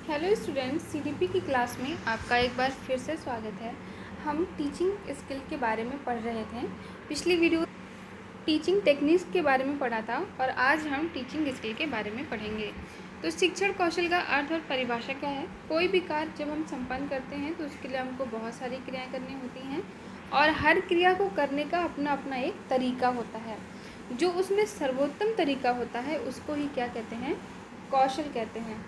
Hello students, CDP की class में आपका एक बार फिर से स्वागत है। हम टीचिंग स्किल के बारे में पढ़ रहे थे। पिछली वीडियो टीचिंग टेक्निक्स के बारे में पढ़ा था और आज हम टीचिंग स्किल के बारे में पढ़ेंगे। तो शिक्षण कौशल का अर्थ और परिभाषा क्या है? कोई भी कार्य जब हम संपन्न करते हैं तो उसके लिए हमको बहुत सारी क्रियाएँ करनी होती हैं और हर क्रिया को करने का अपना अपना एक तरीका होता है। जो उसमें सर्वोत्तम तरीका होता है उसको ही क्या कहते हैं? कौशल कहते हैं।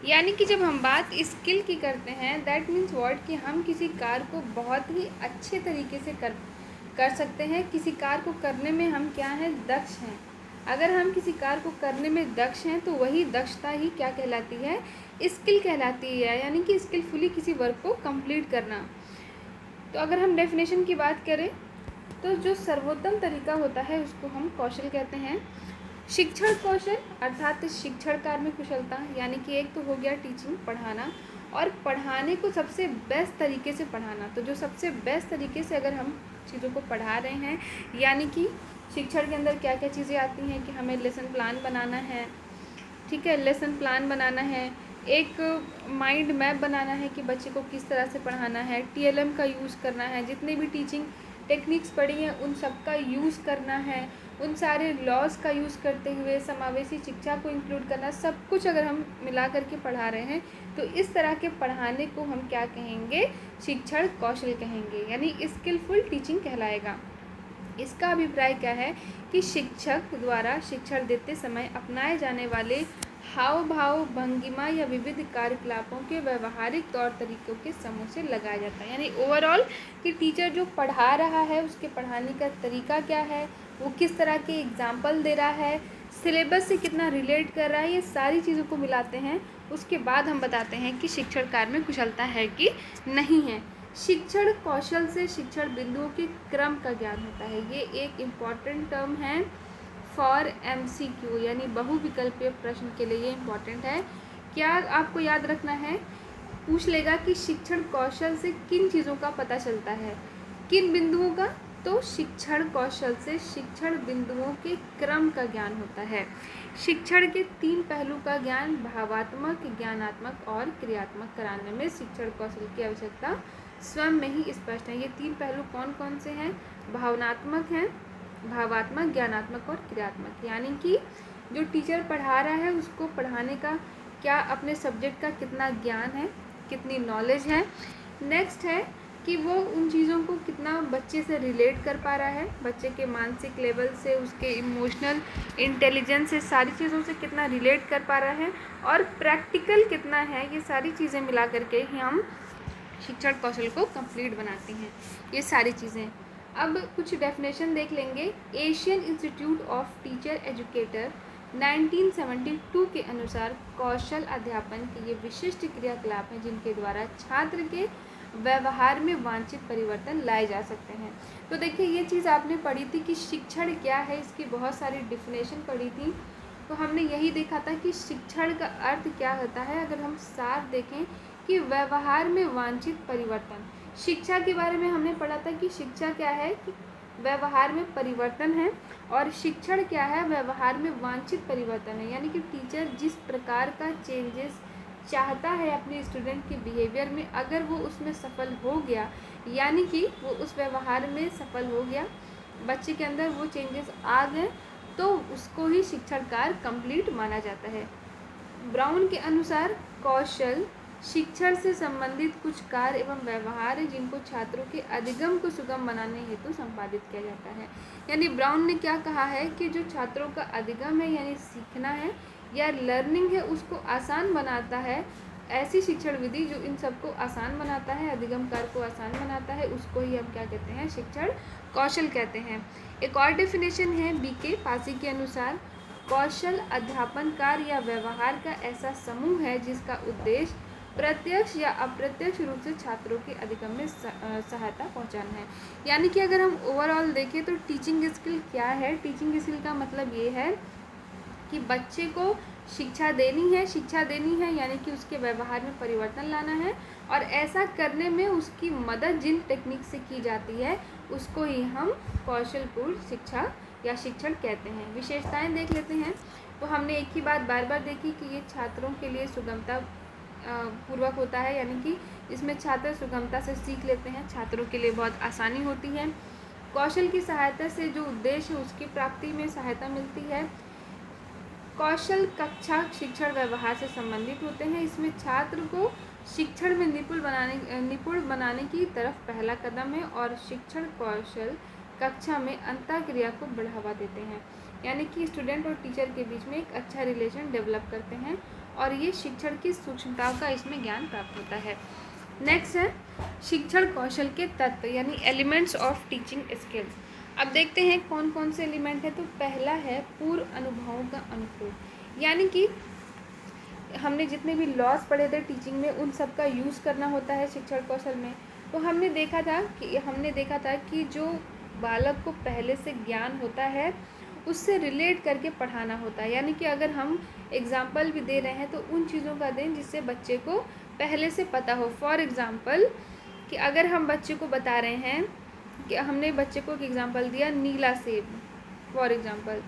यानी कि जब हम बात स्किल की करते हैं दैट मीन्स व्हाट कि हम किसी कार्य को बहुत ही अच्छे तरीके से कर सकते हैं। किसी कार्य को करने में हम क्या हैं? दक्ष हैं। अगर हम किसी कार्य को करने में दक्ष हैं तो वही दक्षता ही क्या कहलाती है? स्किल कहलाती है। यानी कि स्किलफुली किसी वर्क को कंप्लीट करना। तो अगर हम डेफिनेशन की बात करें तो जो सर्वोत्तम तरीका होता है उसको हम कौशल कहते हैं। शिक्षण कौशल अर्थात शिक्षण कार्य में कुशलता, यानी कि एक तो हो गया टीचिंग, पढ़ाना, और पढ़ाने को सबसे बेस्ट तरीके से पढ़ाना। तो जो सबसे बेस्ट तरीके से अगर हम चीज़ों को पढ़ा रहे हैं, यानी कि शिक्षण के अंदर क्या क्या चीज़ें आती हैं कि हमें लेसन प्लान बनाना है, ठीक है, लेसन प्लान बनाना है, एक माइंड मैप बनाना है कि बच्चे को किस तरह से पढ़ाना है, टीएलएम का यूज़ करना है, जितने भी टीचिंग टेक्निक्स पढ़ी हैं उन सब का यूज़ करना है, उन सारे लॉज का यूज़ करते हुए समावेशी शिक्षा को इंक्लूड करना, सब कुछ अगर हम मिला करके पढ़ा रहे हैं तो इस तरह के पढ़ाने को हम क्या कहेंगे? शिक्षण कौशल कहेंगे, यानी स्किलफुल टीचिंग कहलाएगा। इसका अभिप्राय क्या है कि शिक्षक द्वारा शिक्षण देते समय अपनाए जाने वाले हाव भाव, भंगिमा या विविध कार्यकलापों के व्यवहारिक तौर तरीकों के समूह से लगाया जाता है। यानी ओवरऑल कि टीचर जो पढ़ा रहा है उसके पढ़ाने का तरीका क्या है, वो किस तरह के एग्जाम्पल दे रहा है, सिलेबस से कितना रिलेट कर रहा है, ये सारी चीज़ों को मिलाते हैं। उसके बाद हम बताते हैं कि शिक्षण कार्य में कुशलता है कि नहीं है। शिक्षण कौशल से शिक्षण बिंदुओं के क्रम का ज्ञान होता है। ये एक इम्पॉर्टेंट टर्म है फॉर एमसीक्यू, यानी बहुविकल्पीय प्रश्न के लिए ये इम्पॉर्टेंट है। क्या आपको याद रखना है? पूछ लेगा कि शिक्षण कौशल से किन चीज़ों का पता चलता है, किन बिंदुओं का? तो शिक्षण कौशल से शिक्षण बिंदुओं के क्रम का ज्ञान होता है। शिक्षण के 3 पहलू का ज्ञान भावात्मक, ज्ञानात्मक और क्रियात्मक कराने में शिक्षण कौशल की आवश्यकता स्वयं में ही स्पष्ट है। ये 3 पहलू कौन कौन से हैं? भावनात्मक हैं, भावात्मक, ज्ञानात्मक और क्रियात्मक। यानी कि जो टीचर पढ़ा रहा है उसको पढ़ाने का क्या अपने सब्जेक्ट का कितना ज्ञान है, कितनी नॉलेज है। नेक्स्ट है कि वो उन चीज़ों को कितना बच्चे से रिलेट कर पा रहा है, बच्चे के मानसिक लेवल से, उसके इमोशनल इंटेलिजेंस से, सारी चीज़ों से कितना रिलेट कर पा रहा है, और प्रैक्टिकल कितना है। ये सारी चीज़ें मिला करके ही हम शिक्षण कौशल को कंप्लीट बनाती हैं, ये सारी चीज़ें। अब कुछ डेफिनेशन देख लेंगे। Asian institute of teacher educator 1972 के अनुसार कौशल अध्यापन के ये विशिष्ट क्रियाकलाप हैं जिनके द्वारा छात्र के व्यवहार में वांछित परिवर्तन लाए जा सकते हैं। तो देखिए, ये चीज़ आपने पढ़ी थी कि शिक्षण क्या है, इसकी बहुत सारी डिफिनेशन पढ़ी थी। तो हमने यही देखा था कि शिक्षण का अर्थ क्या होता है। अगर हम साफ देखें कि व्यवहार में वांछित परिवर्तन, शिक्षा के बारे में हमने पढ़ा था कि शिक्षा क्या है कि व्यवहार में परिवर्तन है, और शिक्षण क्या है? व्यवहार में वांछित परिवर्तन है। यानी कि टीचर जिस प्रकार का चेंजेस चाहता है अपने स्टूडेंट के बिहेवियर में, अगर वो उसमें सफल हो गया, यानी कि वो उस व्यवहार में सफल हो गया, बच्चे के अंदर वो चेंजेस आ गए, तो उसको ही शिक्षण कार्य कंप्लीट माना जाता है। ब्राउन के अनुसार कौशल शिक्षण से संबंधित कुछ कार्य एवं व्यवहार है जिनको छात्रों के अधिगम को सुगम बनाने हेतु संपादित किया जाता है। यानी ब्राउन ने क्या कहा है कि जो छात्रों का अधिगम है, यानी सीखना है या लर्निंग है, उसको आसान बनाता है। ऐसी शिक्षण विधि जो इन सबको आसान बनाता है, अधिगम कार्य को आसान बनाता है, उसको ही हम क्या कहते हैं? शिक्षण कौशल कहते हैं। एक और डेफिनेशन है बीके पासी के अनुसार कौशल अध्यापन कार्य या व्यवहार का ऐसा समूह है जिसका उद्देश्य प्रत्यक्ष या अप्रत्यक्ष रूप से छात्रों के अधिगम में सहायता पहुंचाना है। यानी कि अगर हम ओवरऑल देखें तो टीचिंग स्किल क्या है? टीचिंग स्किल का मतलब ये है कि बच्चे को शिक्षा देनी है, यानी कि उसके व्यवहार में परिवर्तन लाना है, और ऐसा करने में उसकी मदद जिन टेक्निक से की जाती है उसको ही हम कौशलपूर्ण शिक्षा या शिक्षण कहते हैं। विशेषताएं देख लेते हैं। तो हमने एक ही बात बार बार देखी कि ये छात्रों के लिए सुगमता पूर्वक होता है, यानी कि इसमें छात्र सुगमता से सीख लेते हैं, छात्रों के लिए बहुत आसानी होती है। कौशल की सहायता से जो उद्देश्य है उसकी प्राप्ति में सहायता मिलती है। कौशल कक्षा शिक्षण व्यवहार से संबंधित होते हैं। इसमें छात्र को शिक्षण में निपुण बनाने की तरफ पहला कदम है और शिक्षण कौशल कक्षा में अंतःक्रिया को बढ़ावा देते हैं, यानी कि स्टूडेंट और टीचर के बीच में एक अच्छा रिलेशन डेवलप करते हैं और ये शिक्षण की सूक्ष्मताओं का इसमें ज्ञान प्राप्त होता है। नेक्स्ट है शिक्षण कौशल के तत्व यानी एलिमेंट्स ऑफ टीचिंग स्किल्स। अब देखते हैं कौन कौन से एलिमेंट है। तो पहला है पूर्व अनुभवों का अनुप्रयोग, यानी कि हमने जितने भी लॉज पढ़े थे टीचिंग में उन सब का यूज़ करना होता है शिक्षण कौशल में। तो हमने देखा था कि जो बालक को पहले से ज्ञान होता है उससे रिलेट करके पढ़ाना होता है, यानी कि अगर हम एग्जाम्पल भी दे रहे हैं तो उन चीज़ों का दें जिससे बच्चे को पहले से पता हो। फॉर एग्ज़ाम्पल कि अगर हम बच्चे को बता रहे हैं कि हमने बच्चे को एक एग्ज़ाम्पल दिया नीला सेब फॉर एग्ज़ाम्पल,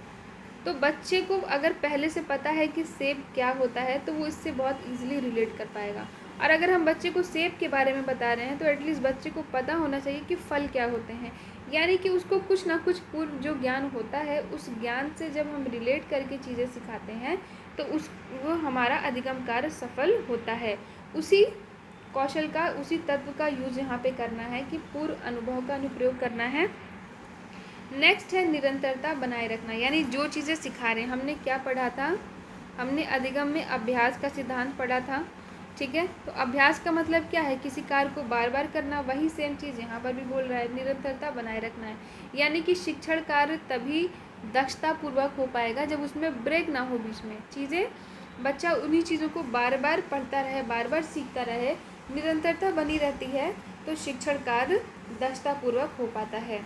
तो बच्चे को अगर पहले से पता है कि सेब क्या होता है तो वो इससे बहुत ईजिली रिलेट कर पाएगा। और अगर हम बच्चे को सेब के बारे में बता रहे हैं तो एटलीस्ट बच्चे को पता होना चाहिए कि फल क्या होते हैं, यानी कि उसको कुछ ना कुछ पूर्व जो ज्ञान होता है उस ज्ञान से जब हम रिलेट करके चीज़ें सिखाते हैं तो वो हमारा अधिगम कार्य सफल होता है। उसी कौशल का उसी तत्व का यूज यहाँ पे करना है कि पूर्व अनुभव का अनुप्रयोग करना है। नेक्स्ट है निरंतरता बनाए रखना, यानी जो चीज़ें सिखा रहे हैं। हमने क्या पढ़ा था, हमने अधिगम में अभ्यास का सिद्धांत पढ़ा था, ठीक है। तो अभ्यास का मतलब क्या है, किसी कार्य को बार बार करना। वही सेम चीज़ यहाँ पर भी बोल रहा है, निरंतरता बनाए रखना है, यानी कि शिक्षण कार्य तभी दक्षतापूर्वक हो पाएगा जब उसमें ब्रेक ना हो बीच में। चीज़ें बच्चा उन्हीं चीज़ों को बार बार पढ़ता रहे, बार बार सीखता रहे, निरंतरता बनी रहती है तो शिक्षण कार्य दक्षतापूर्वक हो पाता है।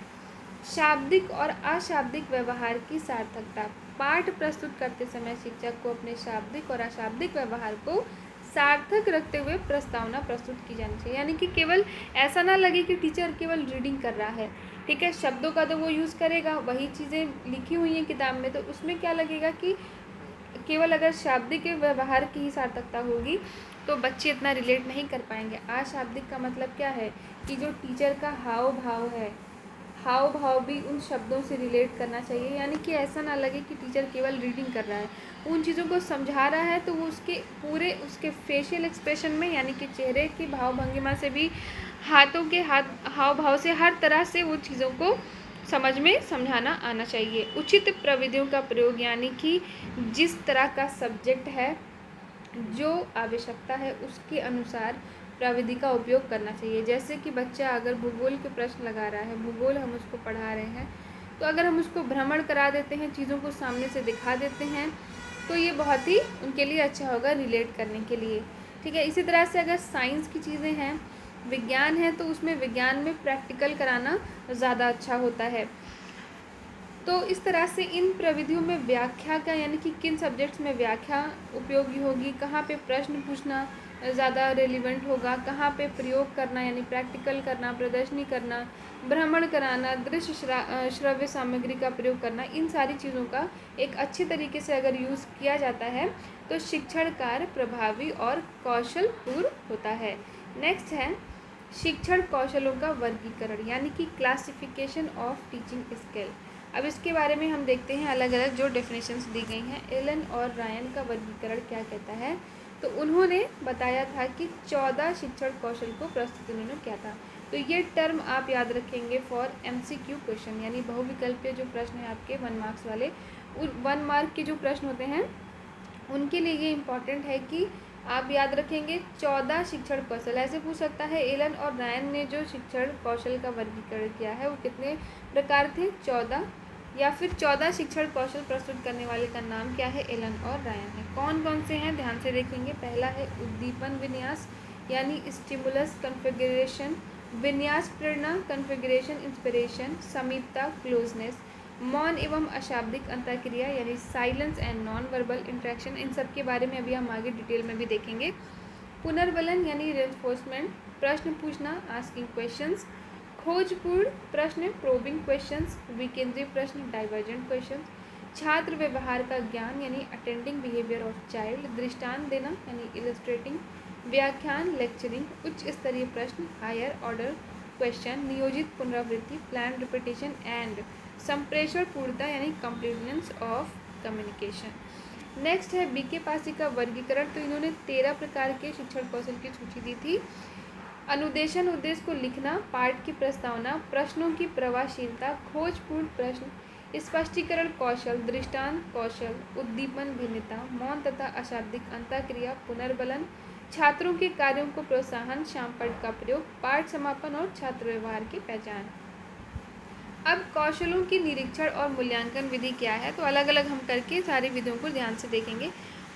शाब्दिक और अशाब्दिक व्यवहार की सार्थकता। पाठ प्रस्तुत करते समय शिक्षक को अपने शाब्दिक और अशाब्दिक व्यवहार को सार्थक रखते हुए प्रस्तावना प्रस्तुत की जानी चाहिए, यानी कि केवल ऐसा ना लगे कि टीचर केवल रीडिंग कर रहा है, ठीक है। शब्दों का तो वो यूज़ करेगा, वही चीज़ें लिखी हुई हैं किताब में, तो उसमें क्या लगेगा कि केवल अगर शाब्दिक व्यवहार की ही सार्थकता होगी तो बच्चे इतना रिलेट नहीं कर पाएंगे। अशाब्दिक का मतलब क्या है कि जो टीचर का हाव भाव है, हाव भाव भी उन शब्दों से रिलेट करना चाहिए, यानी कि ऐसा ना लगे कि टीचर केवल रीडिंग कर रहा है, उन चीज़ों को समझा रहा है तो वो उसके फेशियल एक्सप्रेशन में, यानी कि चेहरे की भाव भंगिमा से भी, हाथों के हाव भाव से, हर तरह से वो चीज़ों को समझ में समझाना आना चाहिए। उचित प्रविधियों का प्रयोग, यानी कि जिस तरह का सब्जेक्ट है, जो आवश्यकता है उसके अनुसार प्रविधि का उपयोग करना चाहिए। जैसे कि बच्चा अगर भूगोल के प्रश्न लगा रहा है, भूगोल हम उसको पढ़ा रहे हैं, तो अगर हम उसको भ्रमण करा देते हैं, चीज़ों को सामने से दिखा देते हैं, तो ये बहुत ही उनके लिए अच्छा होगा रिलेट करने के लिए, ठीक है। इसी तरह से अगर साइंस की चीज़ें हैं, विज्ञान है, तो उसमें विज्ञान में प्रैक्टिकल कराना ज़्यादा अच्छा होता है। तो इस तरह से इन प्रविधियों में व्याख्या का, यानी कि किन सब्जेक्ट्स में व्याख्या उपयोगी होगी, कहाँ पे प्रश्न पूछना ज़्यादा रेलिवेंट होगा, कहाँ पे प्रयोग करना यानी प्रैक्टिकल करना, प्रदर्शनी करना, भ्रमण कराना, दृश्य श्रव्य सामग्री का प्रयोग करना, इन सारी चीज़ों का एक अच्छे तरीके से अगर यूज़ किया जाता है तो शिक्षण कार्य प्रभावी और कौशलपूर्ण होता है। नेक्स्ट है शिक्षण कौशलों का वर्गीकरण, यानी कि क्लासिफिकेशन ऑफ टीचिंग स्किल। अब इसके बारे में हम देखते हैं अलग अलग जो डेफिनेशंस दी गई हैं। एलन और रायन का वर्गीकरण क्या कहता है, तो उन्होंने बताया था कि 14 शिक्षण कौशल को प्रस्तुत उन्होंने किया था। तो ये टर्म आप याद रखेंगे फॉर MCQ क्वेश्चन, यानी बहुविकल्पीय जो प्रश्न है आपके 1 मार्क्स वाले, 1 मार्क के जो प्रश्न होते हैं उनके लिए ये इम्पॉर्टेंट है कि आप याद रखेंगे 14 शिक्षण कौशल। ऐसे पूछ सकता है एलन और रायन ने जो शिक्षण कौशल का वर्गीकरण किया है वो कितने प्रकार थे, 14, या फिर 14 शिक्षण कौशल प्रस्तुत करने वाले का नाम क्या है, एलन और रायन है। कौन कौन से हैं ध्यान से देखेंगे। पहला है उद्दीपन विन्यास, यानी स्टिमुलस कन्फिगरेशन, विन्यास प्रेरणा कन्फिगरेशन इंस्पिरेशन, समीपता क्लोजनेस, मौन एवं अशाब्दिक अंतःक्रिया यानी silence and non verbal interaction. इन सब के बारे में अभी हम आगे डिटेल में भी देखेंगे। पुनर्बलन यानी रेनफोर्समेंट, प्रश्न पूछना आस्किंग क्वेश्चंस, खोजपूर्ण प्रश्न प्रोबिंग क्वेश्चंस, विकेंद्रीय प्रश्न डाइवर्जेंट क्वेश्चंस, छात्र व्यवहार का ज्ञान यानी अटेंडिंग बिहेवियर ऑफ चाइल्ड, दृष्टांत देना यानी इलस्ट्रेटिंग, व्याख्यान लेक्चरिंग, उच्च स्तरीय प्रश्न हायर ऑर्डर क्वेश्चन, नियोजित पुनरावृत्ति प्लान रिपीटेशन एंड संप्रेषण पूर्णता यानी कंप्लीटनेस ऑफ कम्युनिकेशन। नेक्स्ट है बीके पासी का वर्गीकरण। तो इन्होंने 13 प्रकार के शिक्षण कौशल की सूची दी थी। अनुदेशन, उद्देश्य को लिखना, पाठ की प्रस्तावना, प्रश्नों की प्रवाहशीलता, खोजपूर्ण प्रश्न, स्पष्टीकरण कौशल, दृष्टांत कौशल, उद्दीपन भिन्नता, मौन तथा अशाब्दिक अंतःक्रिया, पुनर्बलन, छात्रों के कार्यों को प्रोत्साहन, शामपट का प्रयोग, पाठ समापन और छात्र व्यवहार की पहचान। अब कौशलों की निरीक्षण और मूल्यांकन विधि क्या है, तो अलग अलग हम करके सारी विधियों को ध्यान से देखेंगे।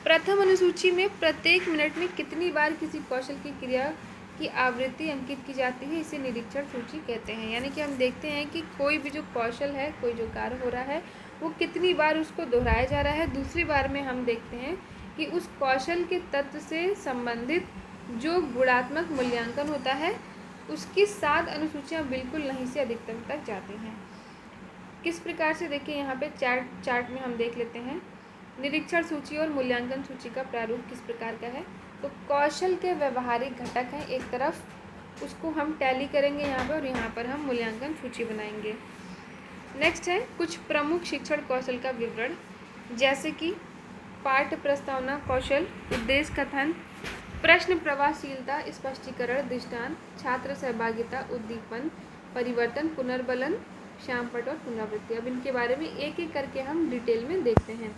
प्रथम अनुसूची में प्रत्येक मिनट में कितनी बार किसी कौशल की क्रिया की आवृत्ति अंकित की जाती है, इसे निरीक्षण सूची कहते हैं। यानी कि हम देखते हैं कि कोई भी जो कौशल है, कोई जो कार्य हो रहा है, वो कितनी बार उसको दोहराया जा रहा है। दूसरी बार में हम देखते हैं कि उस कौशल के तत्व से संबंधित जो गुणात्मक मूल्यांकन होता है, उसकी 7 अनुसूचियाँ बिल्कुल नहीं से अधिकतम तक जाती हैं। किस प्रकार से देखिए, यहाँ पे चार्ट में हम देख लेते हैं। निरीक्षण सूची और मूल्यांकन सूची का प्रारूप किस प्रकार का है। तो कौशल के व्यवहारिक घटक हैं, एक तरफ उसको हम टैली करेंगे यहाँ पर, और यहाँ पर हम मूल्यांकन सूची बनाएंगे। नेक्स्ट है कुछ प्रमुख शिक्षण कौशल का विवरण, जैसे कि पाठ प्रस्तावना कौशल, उद्देश्य कथन, प्रश्न प्रवाहशीलता, स्पष्टीकरण, दृष्टांत, छात्र सहभागिता, उद्दीपन, परिवर्तन, पुनर्बलन, शामपट और पुनरावृत्ति। अब इनके बारे में एक एक करके हम डिटेल में देखते हैं।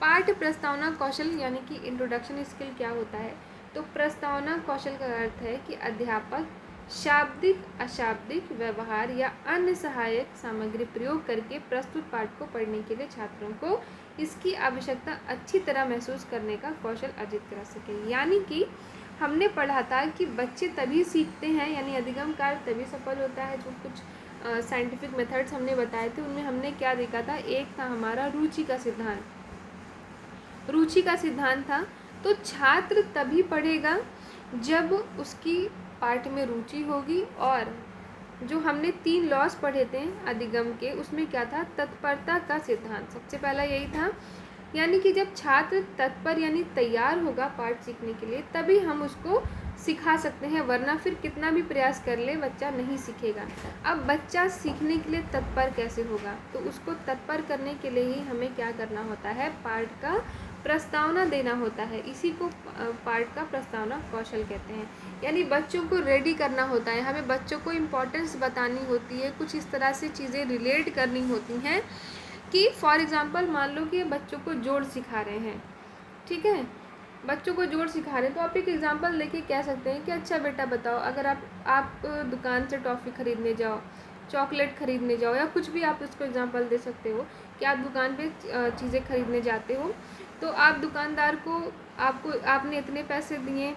पाठ प्रस्तावना कौशल यानी कि इंट्रोडक्शन स्किल क्या होता है। तो प्रस्तावना कौशल का अर्थ है कि अध्यापक शाब्दिक अशाब्दिक व्यवहार या अन्य सहायक सामग्री प्रयोग करके प्रस्तुत पाठ को पढ़ने के लिए छात्रों को इसकी आवश्यकता अच्छी तरह महसूस करने का कौशल अर्जित करा सके। यानी कि हमने पढ़ा था कि बच्चे तभी सीखते हैं, यानी अधिगम कार्य तभी सफल होता है। जो कुछ साइंटिफिक मेथड्स हमने बताए थे, उनमें हमने क्या देखा था। एक था हमारा रुचि का सिद्धांत। रुचि का सिद्धांत था तो छात्र तभी पढ़ेगा जब उसकी पाठ में रुचि होगी। और जो हमने 3 लॉस पढ़े थे अधिगम के, उसमें क्या था, तत्परता का सिद्धांत सबसे पहला यही था। यानी कि जब छात्र तत्पर यानी तैयार होगा पाठ सीखने के लिए, तभी हम उसको सिखा सकते हैं, वरना फिर कितना भी प्रयास कर ले बच्चा नहीं सीखेगा। अब बच्चा सीखने के लिए तत्पर कैसे होगा, तो उसको तत्पर करने के लिए ही हमें क्या करना होता है, पाठ का प्रस्तावना देना होता है। इसी को पाठ का प्रस्तावना कौशल कहते हैं। यानी बच्चों को रेडी करना होता है, हमें बच्चों को इम्पोर्टेंस बतानी होती है, कुछ इस तरह से चीज़ें रिलेट करनी होती हैं कि फॉर एग्ज़ाम्पल मान लो कि बच्चों को जोड़ सिखा रहे हैं, ठीक है, बच्चों को जोड़ सिखा रहे हैं, तो आप एक एग्जांपल लेके कह सकते हैं कि अच्छा बेटा बताओ, अगर आप दुकान से टॉफ़ी ख़रीदने जाओ, चॉकलेट ख़रीदने जाओ, या कुछ भी आप उसको एग्जांपल दे सकते हो कि आप दुकान पे चीज़ें ख़रीदने जाते हो, तो आप दुकानदार को आपने इतने पैसे दिए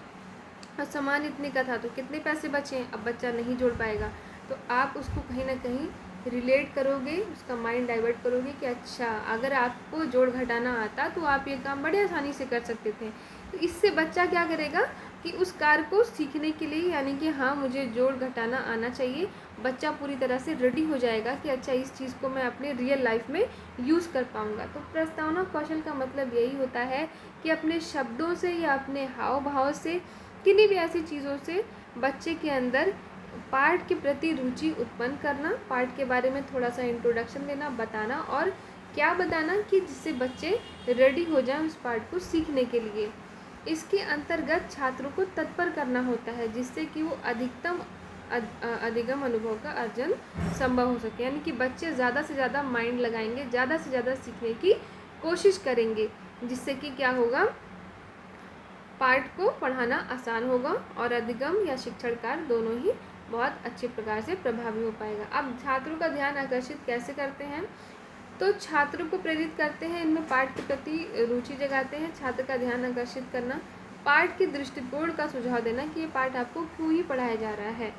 और सामान इतने का था, तो कितने पैसे बचे। अब बच्चा नहीं जोड़ पाएगा, तो आप उसको कहीं ना कहीं रिलेट करोगे, उसका माइंड डाइवर्ट करोगे कि अच्छा अगर आपको जोड़ घटाना आता तो आप ये काम बड़े आसानी से कर सकते थे। तो इससे बच्चा क्या करेगा कि उस कार्य को सीखने के लिए, यानी कि हाँ मुझे जोड़ घटाना आना चाहिए, बच्चा पूरी तरह से रेडी हो जाएगा कि अच्छा इस चीज़ को मैं अपने रियल लाइफ में यूज़ कर पाऊँगा। तो प्रस्तावना कौशल का मतलब यही होता है कि अपने शब्दों से या अपने हाव भाव से, किन्हीं भी ऐसी चीज़ों से बच्चे के अंदर पाठ के प्रति रुचि उत्पन्न करना, पाठ के बारे में थोड़ा सा इंट्रोडक्शन देना, बताना, और क्या बताना कि जिससे बच्चे रेडी हो जाएं उस पाठ को सीखने के लिए। इसके अंतर्गत छात्रों को तत्पर करना होता है, जिससे कि वो अधिकतम अधिगम अनुभव का अर्जन संभव हो सके। यानी कि बच्चे ज़्यादा से ज़्यादा माइंड लगाएंगे, ज़्यादा से ज़्यादा सीखने की कोशिश करेंगे, जिससे कि क्या होगा, पाठ को पढ़ाना आसान होगा और अधिगम या शिक्षण कार्य दोनों ही बहुत अच्छे प्रकार से प्रभावी हो पाएगा। अब छात्रों का ध्यान आकर्षित कैसे करते हैं, तो छात्रों को प्रेरित करते हैं, इनमें पाठ के प्रति रुचि जगाते हैं। छात्र का ध्यान आकर्षित करना, पाठ के दृष्टिकोण का सुझाव देना कि ये पाठ आपको क्यों ही पढ़ाया जा रहा है।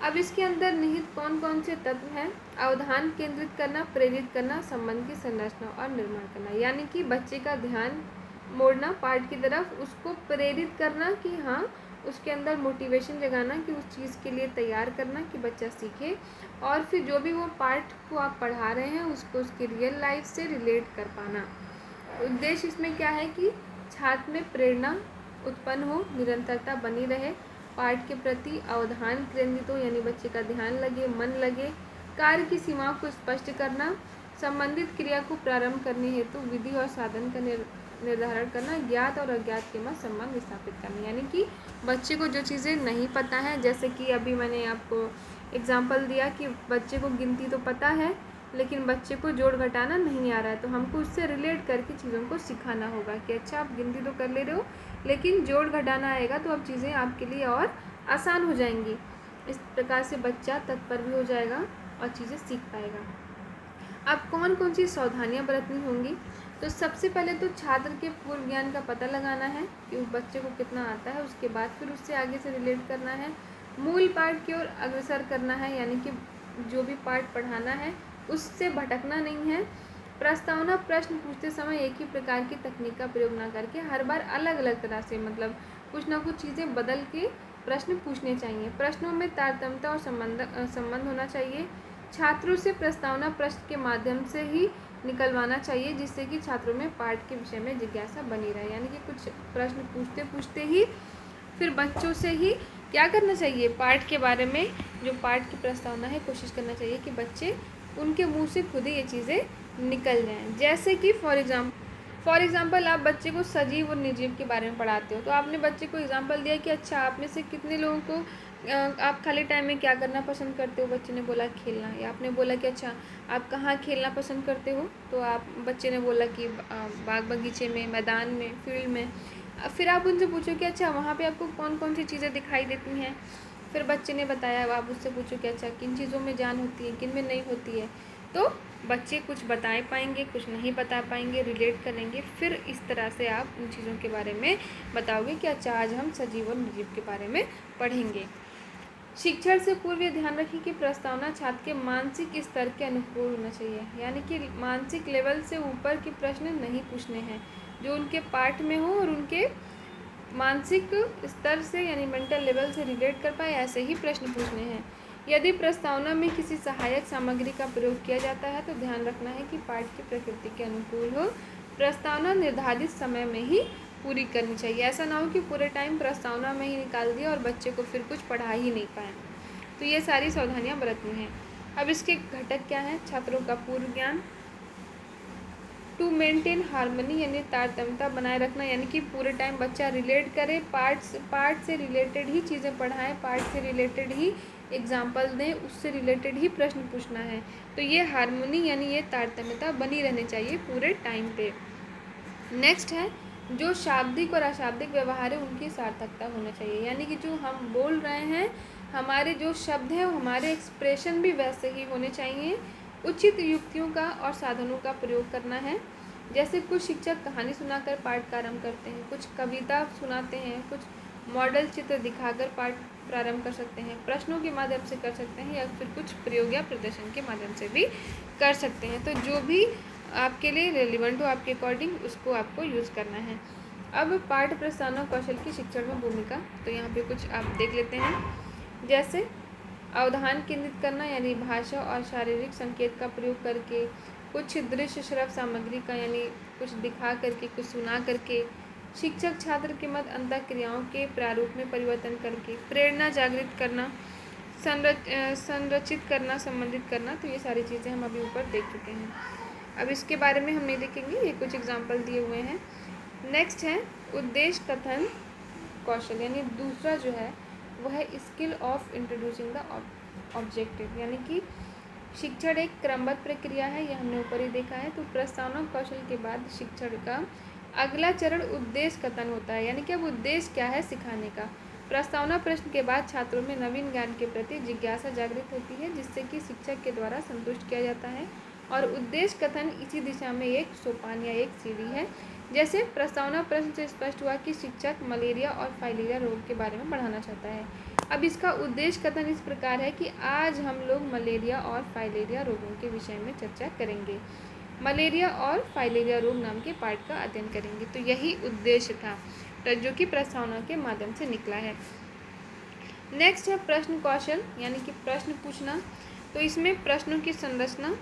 अब इसके अंदर निहित कौन कौन से तत्व हैं, अवधान केंद्रित करना, प्रेरित करना, संबंध की संरचना और निर्माण करना। यानी कि बच्चे का ध्यान मोड़ना पाठ की तरफ, उसको प्रेरित करना कि हाँ उसके अंदर मोटिवेशन जगाना कि उस चीज़ के लिए तैयार करना कि बच्चा सीखे, और फिर जो भी वो पाठ को आप पढ़ा रहे हैं उसको उसकी रियल लाइफ से रिलेट कर पाना। उद्देश्य इसमें क्या है कि छात्र में प्रेरणा उत्पन्न हो, निरंतरता बनी रहे, पाठ के प्रति अवधान केंद्रित हो यानी बच्चे का ध्यान लगे, मन लगे, कार्य की सीमाओं को स्पष्ट करना, संबंधित क्रिया को प्रारंभ करने हेतु विधि और साधन का निर्धारण करना, ज्ञात और अज्ञात के मध्य संबंध स्थापित करना। यानी कि बच्चे को जो चीज़ें नहीं पता है, जैसे कि अभी मैंने आपको एग्जाम्पल दिया कि बच्चे को गिनती तो पता है लेकिन बच्चे को जोड़ घटाना नहीं आ रहा है, तो हमको उससे रिलेट करके चीज़ों को सिखाना होगा कि अच्छा आप गिनती तो कर ले रहे हो लेकिन जोड़ घटाना आएगा तो अब चीज़ें आपके लिए और आसान हो जाएंगी। इस प्रकार से बच्चा तत्पर भी हो जाएगा और चीज़ें सीख पाएगा। अब कौन कौन सी सावधानियाँ बरतनी होंगी? तो सबसे पहले तो छात्र के पूर्व ज्ञान का पता लगाना है कि उस बच्चे को कितना आता है, उसके बाद फिर उससे आगे से रिलेट करना है, मूल पाठ की ओर अग्रसर करना है यानी कि जो भी पाठ पढ़ाना है उससे भटकना नहीं है। प्रस्तावना प्रश्न पूछते समय एक ही प्रकार की तकनीक का प्रयोग ना करके हर बार अलग अलग तरह से मतलब कुछ ना कुछ चीज़ें बदल के प्रश्न पूछने चाहिए। प्रश्नों में तारतम्यता और संबंध होना चाहिए। छात्रों से प्रस्तावना प्रश्न के माध्यम से ही निकलवाना चाहिए जिससे कि छात्रों में पाठ के विषय में जिज्ञासा बनी रहे। यानी कि कुछ प्रश्न पूछते पूछते ही फिर बच्चों से ही क्या करना चाहिए, पाठ के बारे में जो पाठ की प्रस्तावना है कोशिश करना चाहिए कि बच्चे उनके मुंह से खुद ही ये चीज़ें निकल जाएं। जैसे कि फॉर एग्ज़ाम्पल आप बच्चे को सजीव और निर्जीव के बारे में पढ़ाते हो, तो आपने बच्चे को एग्जाम्पल दिया कि अच्छा आप में से कितने लोगों को आप खाली टाइम में क्या करना पसंद करते हो, बच्चे ने बोला खेलना, या आपने बोला कि अच्छा आप कहाँ खेलना पसंद करते हो, तो आप बच्चे ने बोला कि बाग बगीचे में, मैदान में, फील्ड में। फिर आप उनसे पूछो कि अच्छा वहाँ पे आपको कौन कौन सी चीज़ें दिखाई देती हैं, फिर बच्चे ने बताया, आप उससे पूछो कि अच्छा किन चीज़ों में जान होती है, किन में नहीं होती है, तो बच्चे कुछ बता पाएंगे, कुछ नहीं बता पाएंगे, रिलेट करेंगे। फिर इस तरह से आप उन चीज़ों के बारे में बताओगे कि अच्छा आज हम सजीव और निर्जीव के बारे में पढ़ेंगे। शिक्षण से पूर्व ये ध्यान रखें कि प्रस्तावना छात्र के मानसिक स्तर के अनुकूल होना चाहिए, यानी कि मानसिक लेवल से ऊपर के प्रश्न नहीं पूछने हैं, जो उनके पाठ में हो और उनके मानसिक स्तर से यानी मेंटल लेवल से रिलेट कर पाए, ऐसे ही प्रश्न पूछने हैं। यदि प्रस्तावना में किसी सहायक सामग्री का प्रयोग किया जाता है तो ध्यान रखना है कि पाठ की प्रकृति के अनुकूल हो। प्रस्तावना निर्धारित समय में ही पूरी करनी चाहिए। ऐसा ना हो कि पूरे टाइम प्रस्तावना में ही निकाल दिया और बच्चे को फिर कुछ पढ़ा ही नहीं पाए। तो ये सारी सावधानियाँ बरतनी हैं। अब इसके घटक क्या हैं? छात्रों का पूर्व ज्ञान, टू मेंटेन हार्मनी यानी तारतम्यता बनाए रखना, यानी कि पूरे टाइम बच्चा रिलेट करे, पार्ट से रिलेटेड ही चीज़ें पढ़ाएं, पार्ट से रिलेटेड ही एग्जाम्पल दें, उससे रिलेटेड ही प्रश्न पूछना है। तो ये हार्मनी यानी ये तारतम्यता बनी रहनी चाहिए पूरे टाइम पे। नेक्स्ट है जो शाब्दिक और अशाब्दिक व्यवहार है उनकी सार्थकता होना चाहिए, यानी कि जो हम बोल रहे हैं हमारे जो शब्द हैं हमारे एक्सप्रेशन भी वैसे ही होने चाहिए। उचित युक्तियों का और साधनों का प्रयोग करना है, जैसे कुछ शिक्षक कहानी सुनाकर पाठ प्रारंभ करते हैं, कुछ कविता सुनाते हैं, कुछ मॉडल चित्र दिखाकर पाठ प्रारंभ कर सकते हैं, प्रश्नों के माध्यम से कर सकते हैं, या फिर कुछ प्रयोग या प्रदर्शन के माध्यम से भी कर सकते हैं। तो जो भी आपके लिए रेलिवेंट हो आपके अकॉर्डिंग उसको आपको यूज़ करना है। अब पाठ प्रस्तावना कौशल की शिक्षण में भूमिका, तो यहाँ पे कुछ आप देख लेते हैं। जैसे अवधान केंद्रित करना यानी भाषा और शारीरिक संकेत का प्रयोग करके, कुछ दृश्य श्रव्य सामग्री का यानी कुछ दिखा करके, कुछ सुना करके, शिक्षक छात्र के मध्य अंतः क्रियाओं के प्रारूप में परिवर्तन करके, प्रेरणा जागृत करना, संरचित करना, संबंधित करना। तो ये सारी चीज़ें हम अभी ऊपर देख चुके हैं। अब इसके बारे में हम नहीं देखेंगे, ये कुछ एग्जाम्पल दिए हुए हैं। नेक्स्ट है उद्देश्य कथन कौशल, यानी दूसरा जो है वह है skill of introducing the objective, यानी कि शिक्षण एक क्रमबद्ध प्रक्रिया है, यह हमने ऊपर ही देखा है। तो प्रस्तावना कौशल के बाद शिक्षण का अगला चरण उद्देश्य कथन होता है, यानी कि अब उद्देश्य क्या है सिखाने का। प्रस्तावना प्रश्न के बाद छात्रों में नवीन ज्ञान के प्रति जिज्ञासा जागृत होती है, जिससे कि शिक्षक के द्वारा संतुष्ट किया जाता है, और उद्देश्य कथन इसी दिशा में एक सोपान या एक सीढ़ी है। जैसे प्रस्तावना प्रश्न से स्पष्ट हुआ कि शिक्षक मलेरिया और फाइलेरिया रोग के बारे में पढ़ाना चाहता है। अब इसका उद्देश्य कथन इस प्रकार है कि आज हम लोग मलेरिया और फाइलेरिया रोगों के विषय में चर्चा करेंगे, मलेरिया और फाइलेरिया रोग नाम के पाठ का अध्ययन करेंगे। तो यही उद्देश्य था जो कि प्रस्तावना के माध्यम से निकला है। नेक्स्ट है प्रश्न कौशल, यानी कि प्रश्न पूछना। तो इसमें प्रश्नों की संरचना,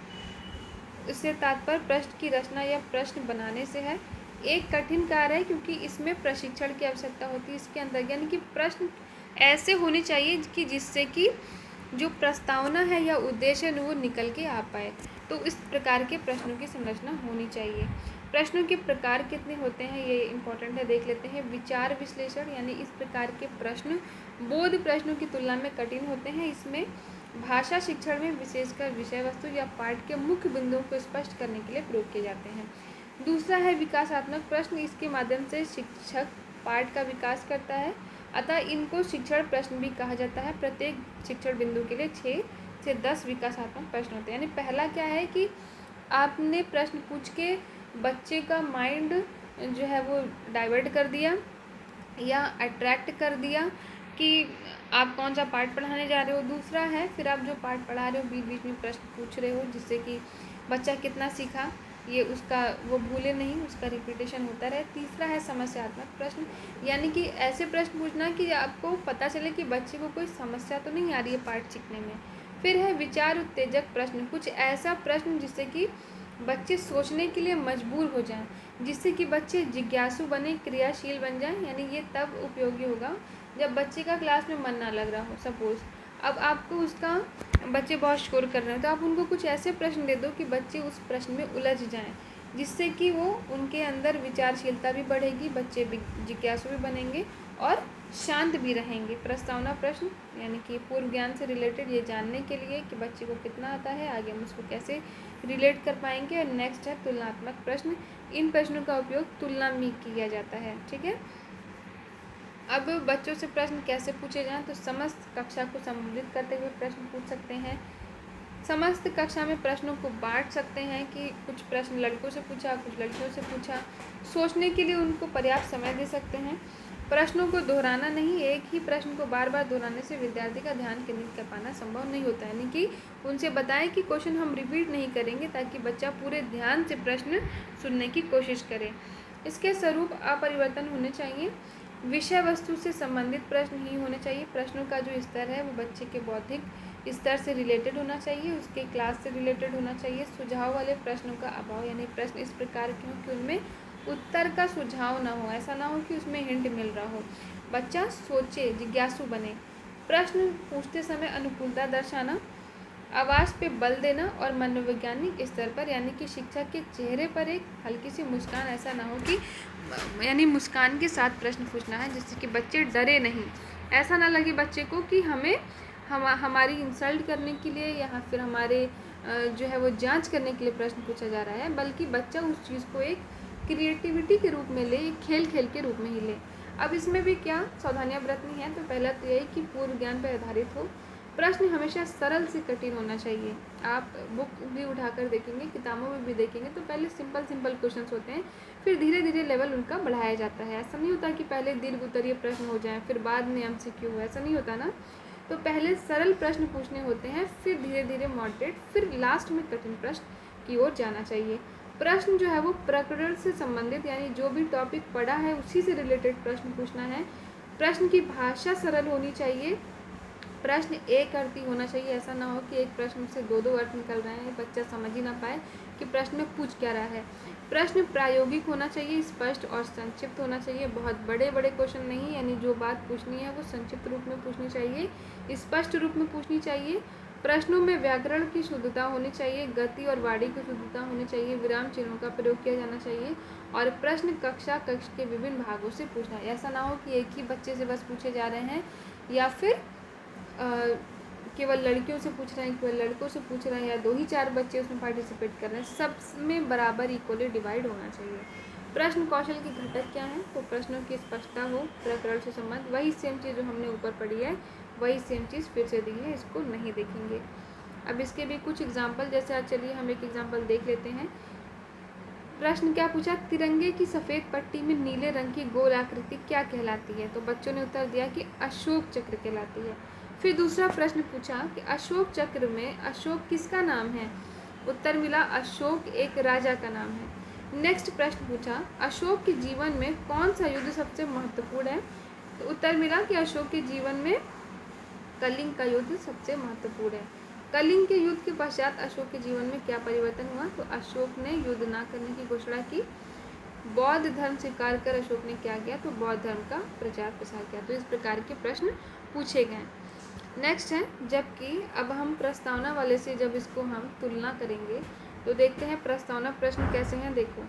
इससे तात्पर्य प्रश्न की रचना या प्रश्न बनाने से है। एक कठिन कार्य है क्योंकि इसमें प्रशिक्षण की आवश्यकता होती है इसके अंदर, यानी कि प्रश्न ऐसे होने चाहिए कि जिससे कि जो प्रस्तावना है या उद्देश्य है वो निकल के आ पाए। तो इस प्रकार के प्रश्नों की संरचना होनी चाहिए। प्रश्नों के प्रकार कितने होते हैं ये इम्पोर्टेंट है, देख लेते हैं। विचार विश्लेषण, यानी इस प्रकार के प्रश्न बोध प्रश्नों की तुलना में कठिन होते हैं। इसमें भाषा शिक्षण में विशेषकर विषय वस्तु या पाठ के मुख्य बिंदुओं को स्पष्ट करने के लिए प्रयोग किए जाते हैं। दूसरा है विकासात्मक प्रश्न। इसके माध्यम से शिक्षक पाठ का विकास करता है, अतः इनको शिक्षण प्रश्न भी कहा जाता है। प्रत्येक शिक्षण बिंदु के लिए 6 से 10 विकासात्मक प्रश्न होते हैं। यानी पहला क्या है कि आपने प्रश्न पूछ के बच्चे का माइंड जो है वो डाइवर्ट कर दिया या अट्रैक्ट कर दिया कि आप कौन सा पाठ पढ़ाने जा रहे हो। दूसरा है फिर आप जो पाठ पढ़ा रहे हो बीच बीच में प्रश्न पूछ रहे हो, जिससे कि बच्चा कितना सीखा ये उसका वो भूले नहीं, उसका रिपीटेशन होता रहे। तीसरा है समस्यात्मक प्रश्न, यानी कि ऐसे प्रश्न पूछना कि आपको पता चले कि बच्चे को कोई समस्या तो नहीं आ रही है पाठ सीखने में। फिर है विचार उत्तेजक प्रश्न, कुछ ऐसा प्रश्न जिससे कि बच्चे सोचने के लिए मजबूर हो जाएं, जिससे कि बच्चे जिज्ञासु बने, क्रियाशील बन जाएं। यानी ये तब उपयोगी होगा जब बच्चे का क्लास में मन ना लग रहा हो। सपोज़ अब आपको उसका बच्चे बहुत शोर कर रहे हैं तो आप उनको कुछ ऐसे प्रश्न दे दो कि बच्चे उस प्रश्न में उलझ जाएं, जिससे कि वो उनके अंदर विचारशीलता भी बढ़ेगी, बच्चे जिज्ञासु भी बनेंगे और शांत भी रहेंगे। प्रस्तावना प्रश्न, यानी कि पूर्व ज्ञान से रिलेटेड ये जानने के लिए कि बच्चे को कितना आता है, आगे हम उसको कैसे रिलेट कर पाएंगे। और नेक्स्ट है तुलनात्मक प्रश्न। इन प्रश्नों का उपयोग तुलना में किया जाता है। ठीक है, अब बच्चों से प्रश्न कैसे पूछे जाएं, तो समस्त कक्षा को संबोधित करते हुए प्रश्न पूछ सकते हैं। समस्त कक्षा में प्रश्नों को बांट सकते हैं कि कुछ प्रश्न लड़कों से पूछा, कुछ लड़कियों से पूछा। सोचने के लिए उनको पर्याप्त समय दे सकते हैं। प्रश्नों को दोहराना नहीं, एक ही प्रश्न को बार बार दोहराने से विद्यार्थी का ध्यान केंद्रित कर पाना संभव नहीं होता है। यानी कि उनसे बताएं कि क्वेश्चन हम रिपीट नहीं करेंगे, ताकि बच्चा पूरे ध्यान से प्रश्न सुनने की कोशिश करे। इसके स्वरूप अपरिवर्तन होने चाहिए। विषय वस्तु से संबंधित प्रश्न ही होने चाहिए। प्रश्नों का जो स्तर है वो बच्चे के बौद्धिक स्तर से रिलेटेड होना चाहिए, उसके क्लास से रिलेटेड होना चाहिए। सुझाव वाले प्रश्नों का अभाव, यानी प्रश्न इस प्रकार के हों कि उनमें उत्तर का सुझाव ना हो, ऐसा ना हो कि उसमें हिंट मिल रहा हो। बच्चा सोचे, जिज्ञासु बने। प्रश्न पूछते समय अनुकूलता दर्शाना, आवाज़ पे बल देना और मनोवैज्ञानिक स्तर पर, यानी कि शिक्षक के चेहरे पर एक हल्की सी मुस्कान, ऐसा ना हो कि यानी मुस्कान के साथ प्रश्न पूछना है, जिससे कि बच्चे डरे नहीं। ऐसा ना लगे बच्चे को कि हमें हमारी इंसल्ट करने के लिए या फिर हमारे जो है वो जांच करने के लिए प्रश्न पूछा जा रहा है, बल्कि बच्चा उस चीज़ को एक क्रिएटिविटी के रूप में ले, एक खेल खेल के रूप में ही ले। अब इसमें भी क्या सावधानियाँ बरतनी है, तो पहला तो यही कि पूर्व ज्ञान पर आधारित हो। प्रश्न हमेशा सरल से कठिन होना चाहिए। आप बुक भी उठाकर देखेंगे, किताबों में भी देखेंगे, तो पहले सिंपल क्वेश्चंस होते हैं, फिर धीरे धीरे लेवल उनका बढ़ाया जाता है। ऐसा नहीं होता कि पहले दीर्घ उत्तरीय प्रश्न हो जाए फिर बाद में MCQ हो, ऐसा नहीं होता ना। तो पहले सरल प्रश्न पूछने होते हैं, फिर धीरे धीरे मॉडरेट, फिर लास्ट में कठिन प्रश्न की ओर जाना चाहिए। प्रश्न जो है वो प्रकरण से संबंधित, यानी जो भी टॉपिक पढ़ा है उसी से रिलेटेड प्रश्न पूछना है। प्रश्न की भाषा सरल होनी चाहिए। प्रश्न एक अर्थी होना चाहिए, ऐसा ना हो कि एक प्रश्न से दो अर्थ निकल रहे हैं, बच्चा समझ ही ना पाए कि प्रश्न में पूछ क्या रहा है। प्रश्न प्रायोगिक होना चाहिए, स्पष्ट और संक्षिप्त होना चाहिए। बहुत बड़े क्वेश्चन नहीं, यानी जो बात पूछनी है वो संक्षिप्त रूप में पूछनी चाहिए, स्पष्ट रूप में पूछनी चाहिए। प्रश्नों में व्याकरण की शुद्धता होनी चाहिए, गति और वाणी की शुद्धता होनी चाहिए, विराम चिन्हों का प्रयोग किया जाना चाहिए। और प्रश्न कक्षा के विभिन्न भागों से पूछना है। ऐसा ना हो कि एक ही बच्चे से बस पूछे जा रहे हैं, या फिर केवल लड़कियों से पूछ रहे हैं, केवल लड़कों से पूछ रहे हैं, या 2 ही 4 बच्चे उसमें पार्टिसिपेट कर रहे हैं। सब में बराबर इक्वली डिवाइड होना चाहिए। प्रश्न कौशल के घटक क्या हैं, तो प्रश्नों की स्पष्टता हो, प्रकरण से संबंध, वही सेम चीज़ जो हमने ऊपर पढ़ी है वही सेम चीज़ फिर से दी है, इसको नहीं देखेंगे। अब इसके भी कुछ एग्जाम्पल, जैसे आज चलिए हम एक एग्जाम्पल देख लेते हैं। प्रश्न क्या पूछा, तिरंगे की सफ़ेद पट्टी में नीले रंग की गोल आकृति क्या कहलाती है, तो बच्चों ने उत्तर दिया कि अशोक चक्र कहलाती है। फिर दूसरा प्रश्न पूछा कि अशोक चक्र में अशोक किसका नाम है, उत्तर मिला अशोक एक राजा का नाम है। नेक्स्ट प्रश्न पूछा अशोक के जीवन में कौन सा युद्ध सबसे महत्वपूर्ण है, तो उत्तर मिला कि अशोक के जीवन में कलिंग का युद्ध सबसे महत्वपूर्ण है। कलिंग के युद्ध के पश्चात अशोक के जीवन में क्या परिवर्तन हुआ, तो अशोक ने युद्ध ना करने की घोषणा की। बौद्ध धर्म स्वीकार कर अशोक ने क्या किया, तो बौद्ध धर्म का प्रचार प्रसार किया। तो इस प्रकार के प्रश्न पूछे गए। नेक्स्ट है, जबकि अब हम प्रस्तावना वाले से जब इसको हम तुलना करेंगे तो देखते हैं प्रस्तावना प्रश्न कैसे हैं। देखो,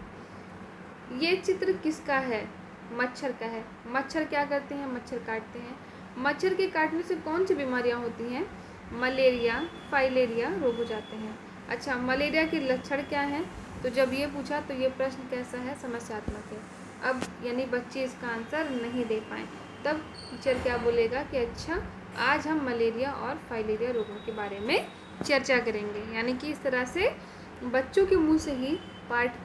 ये चित्र किसका है, मच्छर का है। मच्छर क्या करते हैं, मच्छर काटते हैं। मच्छर के काटने से कौन सी बीमारियां होती हैं, मलेरिया, फाइलेरिया रोग हो जाते हैं। अच्छा, मलेरिया के लक्षण क्या हैं, तो जब ये पूछा तो ये प्रश्न कैसा है, समस्यात्मक है। अब यानी बच्चे इसका आंसर नहीं दे पाए, तब टीचर क्या बोलेगा कि अच्छा आज हम मलेरिया और फाइलेरिया रोगों के बारे में चर्चा करेंगे। यानी कि इस तरह से बच्चों के मुंह से ही पाठ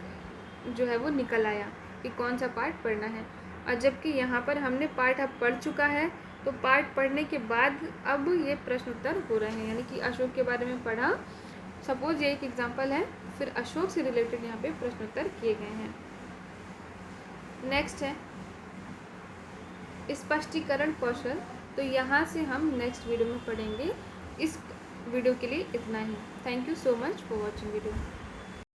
जो है वो निकल आया कि कौन सा पाठ पढ़ना है। और जबकि यहाँ पर हमने पाठ अब पढ़ चुका है, तो पाठ पढ़ने के बाद अब ये प्रश्न उत्तर हो रहे हैं। यानी कि अशोक के बारे में पढ़ा, सपोज ये एक एग्जाम्पल है, फिर अशोक से रिलेटेड यहाँ पे प्रश्न उत्तर किए गए हैं। नेक्स्ट है स्पष्टीकरण कौशल। तो यहाँ से हम नेक्स्ट वीडियो में पढ़ेंगे। इस वीडियो के लिए इतना ही। Thank you so much for watching video.